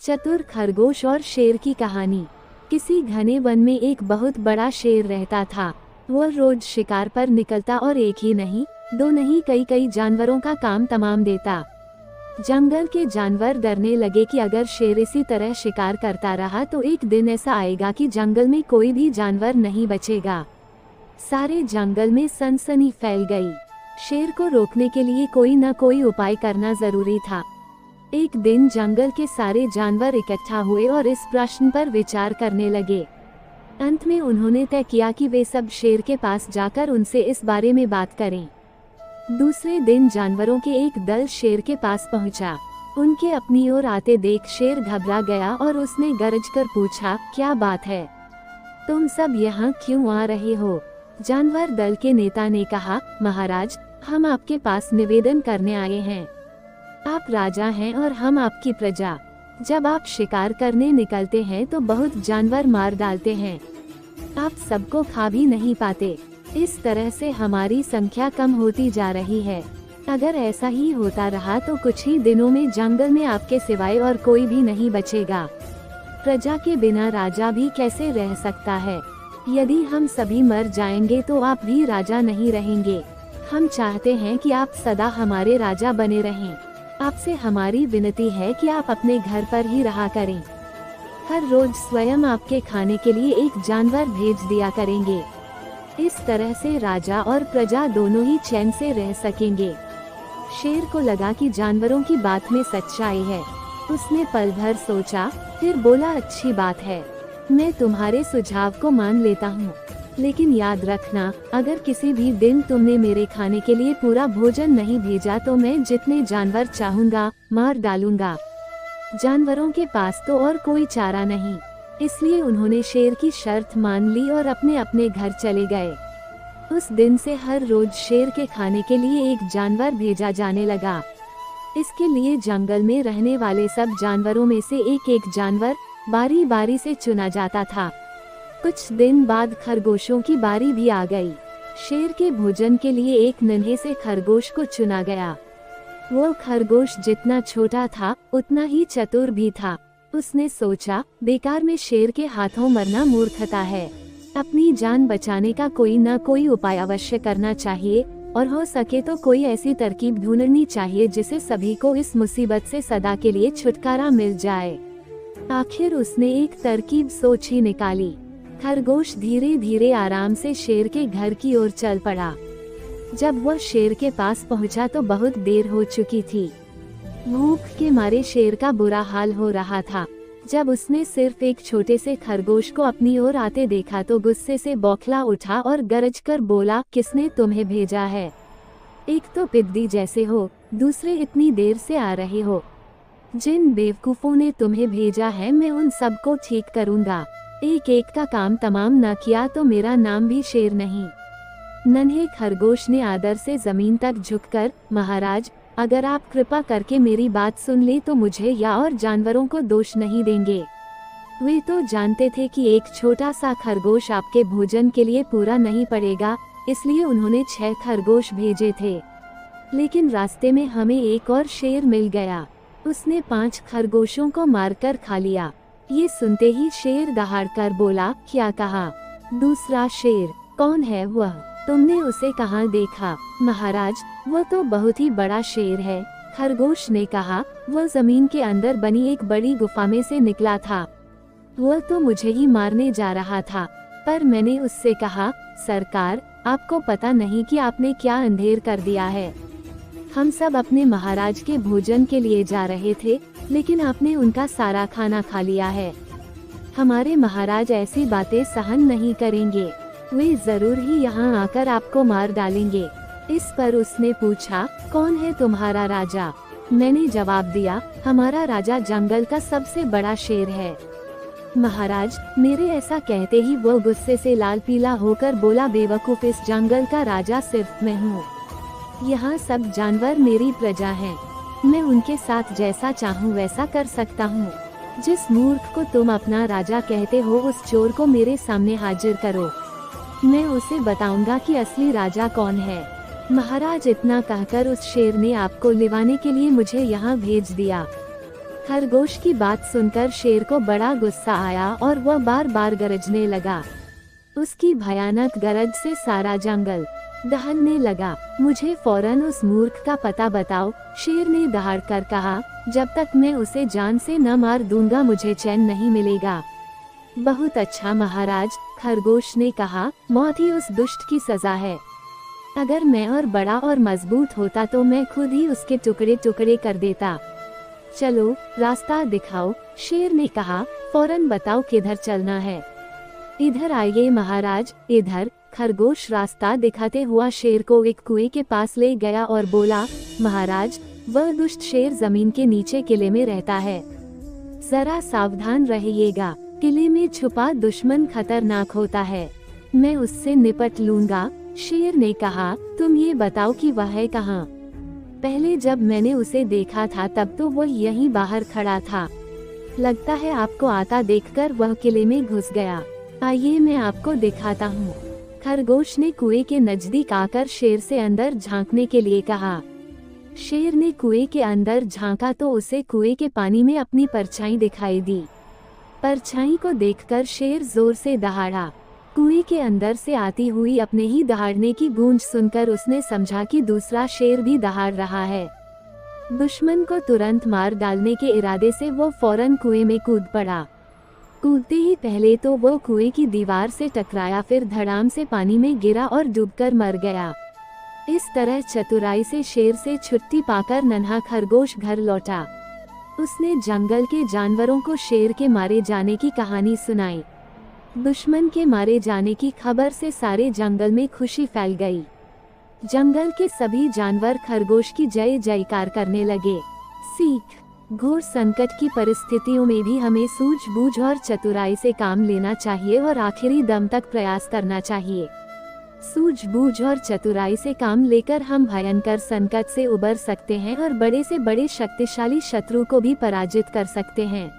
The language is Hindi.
चतुर खरगोश और शेर की कहानी। किसी घने वन में एक बहुत बड़ा शेर रहता था। वह रोज शिकार पर निकलता और एक ही नहीं, दो नहीं, कई कई जानवरों का काम तमाम देता। जंगल के जानवर डरने लगे कि अगर शेर इसी तरह शिकार करता रहा तो एक दिन ऐसा आएगा कि जंगल में कोई भी जानवर नहीं बचेगा। सारे जंगल में सनसनी फैल गई। शेर को रोकने के लिए कोई न कोई उपाय करना जरूरी था। एक दिन जंगल के सारे जानवर इकट्ठा हुए और इस प्रश्न पर विचार करने लगे। अंत में उन्होंने तय किया कि वे सब शेर के पास जाकर उनसे इस बारे में बात करें। दूसरे दिन जानवरों के एक दल शेर के पास पहुंचा। उनके अपनी ओर आते देख शेर घबरा गया और उसने गरज कर पूछा, क्या बात है? तुम सब यहाँ क्यों आ रहे हो? जानवर दल के नेता ने कहा, महाराज, हम आपके पास निवेदन करने आए हैं। आप राजा हैं और हम आपकी प्रजा। जब आप शिकार करने निकलते हैं तो बहुत जानवर मार डालते हैं। आप सबको खा भी नहीं पाते। इस तरह से हमारी संख्या कम होती जा रही है। अगर ऐसा ही होता रहा तो कुछ ही दिनों में जंगल में आपके सिवाय और कोई भी नहीं बचेगा। प्रजा के बिना राजा भी कैसे रह सकता है? यदि हम सभी मर जाएंगे तो आप भी राजा नहीं रहेंगे। हम चाहते हैं कि आप सदा हमारे राजा बने रहें। आपसे हमारी विनती है कि आप अपने घर पर ही रहा करें। हर रोज स्वयं आपके खाने के लिए एक जानवर भेज दिया करेंगे। इस तरह से राजा और प्रजा दोनों ही चैन से रह सकेंगे। शेर को लगा कि जानवरों की बात में सच्चाई है। उसने पल भर सोचा, फिर बोला, अच्छी बात है, मैं तुम्हारे सुझाव को मान लेता हूँ। लेकिन याद रखना, अगर किसी भी दिन तुमने मेरे खाने के लिए पूरा भोजन नहीं भेजा तो मैं जितने जानवर चाहूँगा मार डालूंगा। जानवरों के पास तो और कोई चारा नहीं, इसलिए उन्होंने शेर की शर्त मान ली और अपने अपने घर चले गए। उस दिन से हर रोज शेर के खाने के लिए एक जानवर भेजा जाने लगा। इसके लिए जंगल में रहने वाले सब जानवरों में से एक एक जानवर बारी बारी से चुना जाता था। कुछ दिन बाद खरगोशों की बारी भी आ गई। शेर के भोजन के लिए एक नन्हे से खरगोश को चुना गया। वो खरगोश जितना छोटा था उतना ही चतुर भी था। उसने सोचा, बेकार में शेर के हाथों मरना मूर्खता है। अपनी जान बचाने का कोई न कोई उपाय अवश्य करना चाहिए और हो सके तो कोई ऐसी तरकीब ढूंढनी चाहिए जिससे सभी को इस मुसीबत से सदा के लिए छुटकारा मिल जाए। आखिर उसने एक तरकीब सोच ही निकाली। खरगोश धीरे धीरे आराम से शेर के घर की ओर चल पड़ा। जब वह शेर के पास पहुंचा तो बहुत देर हो चुकी थी। भूख के मारे शेर का बुरा हाल हो रहा था। जब उसने सिर्फ एक छोटे से खरगोश को अपनी ओर आते देखा तो गुस्से से बौखला उठा और गरज कर बोला, किसने तुम्हें भेजा है? एक तो पिद्दी जैसे हो, दूसरे इतनी देर से आ रहे हो। जिन बेवकूफों ने तुम्हें भेजा है मैं उन सबको ठीक करूंगा। एक एक का काम तमाम न किया तो मेरा नाम भी शेर नहीं। नन्हे खरगोश ने आदर से जमीन तक झुककर, महाराज, अगर आप कृपा करके मेरी बात सुन ले तो मुझे या और जानवरों को दोष नहीं देंगे। वे तो जानते थे कि एक छोटा सा खरगोश आपके भोजन के लिए पूरा नहीं पड़ेगा, इसलिए उन्होंने 6 खरगोश भेजे थे। लेकिन रास्ते में हमें एक और शेर मिल गया। उसने 5 खरगोशों को मारकर खा लिया। ये सुनते ही शेर दहाड़कर बोला, क्या कहा? दूसरा शेर? कौन है वह? तुमने उसे कहाँ देखा? महाराज, वह तो बहुत ही बड़ा शेर है। खरगोश ने कहा, वह जमीन के अंदर बनी एक बड़ी गुफा में से निकला था। वह तो मुझे ही मारने जा रहा था, पर मैंने उससे कहा, सरकार, आपको पता नहीं कि आपने क्या अंधेर कर दिया है। हम सब अपने महाराज के भोजन के लिए जा रहे थे, लेकिन आपने उनका सारा खाना खा लिया है। हमारे महाराज ऐसी बातें सहन नहीं करेंगे। वे जरूर ही यहाँ आकर आपको मार डालेंगे। इस पर उसने पूछा, कौन है तुम्हारा राजा? मैंने जवाब दिया, हमारा राजा जंगल का सबसे बड़ा शेर है। महाराज, मेरे ऐसा कहते ही वो गुस्से से लाल पीला होकर बोला, बेवकूफ, इस जंगल का राजा सिर्फ मैं हूँ। यहाँ सब जानवर मेरी प्रजा हैं। मैं उनके साथ जैसा चाहूँ वैसा कर सकता हूँ। जिस मूर्ख को तुम अपना राजा कहते हो उस चोर को मेरे सामने हाजिर करो। मैं उसे बताऊंगा कि असली राजा कौन है। महाराज, इतना कहकर उस शेर ने आपको लिवाने के लिए मुझे यहाँ भेज दिया। खरगोश की बात सुनकर शेर को बड़ा गुस्सा आया और वह बार बार गरजने लगा। उसकी भयानक गरज से सारा जंगल दहलने लगा। मुझे फौरन उस मूर्ख का पता बताओ, शेर ने दहाड़ कर कहा। जब तक मैं उसे जान से न मार दूंगा मुझे चैन नहीं मिलेगा। बहुत अच्छा महाराज, खरगोश ने कहा, मौत ही उस दुष्ट की सजा है। अगर मैं और बड़ा और मजबूत होता तो मैं खुद ही उसके टुकड़े टुकड़े कर देता। चलो रास्ता दिखाओ, शेर ने कहा। फौरन बताओ किधर चलना है। इधर आइए महाराज, इधर। खरगोश रास्ता दिखाते हुआ शेर को एक कुएं के पास ले गया और बोला, महाराज, वह दुष्ट शेर जमीन के नीचे किले में रहता है। जरा सावधान रहिएगा, किले में छुपा दुश्मन खतरनाक होता है। मैं उससे निपट लूंगा। शेर ने कहा, तुम ये बताओ कि वह है कहाँ? पहले जब मैंने उसे देखा था तब तो वह यहीं बाहर खड़ा था। लगता है आपको आता देखकर वह किले में घुस गया। आइए मैं आपको दिखाता हूँ। खरगोश ने कुएं के नजदीक आकर शेर से अंदर झांकने के लिए कहा। शेर ने कुएं के अंदर झांका तो उसे कुएं के पानी में अपनी परछाई दिखाई दी। परछाई को देखकर शेर जोर से दहाड़ा। कुएं के अंदर से आती हुई अपने ही दहाड़ने की गूंज सुनकर उसने समझा कि दूसरा शेर भी दहाड़ रहा है। दुश्मन को तुरंत मार डालने के इरादे से वो फौरन कुएं में कूद पड़ा। कूदते ही पहले तो वो कुएं की दीवार से टकराया, फिर धड़ाम से पानी में गिरा और डूबकर मर गया। इस तरह चतुराई से शेर से छुट्टी पाकर नन्हा खरगोश घर लौटा। उसने जंगल के जानवरों को शेर के मारे जाने की कहानी सुनाई। दुश्मन के मारे जाने की खबर से सारे जंगल में खुशी फैल गई। जंगल के सभी जानवर खरगोश की जय जयकार करने लगे। सीख: घोर संकट की परिस्थितियों में भी हमें सूझबूझ और चतुराई से काम लेना चाहिए और आखिरी दम तक प्रयास करना चाहिए। सूझबूझ और चतुराई से काम लेकर हम भयंकर संकट से उबर सकते हैं और बड़े से बड़े शक्तिशाली शत्रु को भी पराजित कर सकते हैं।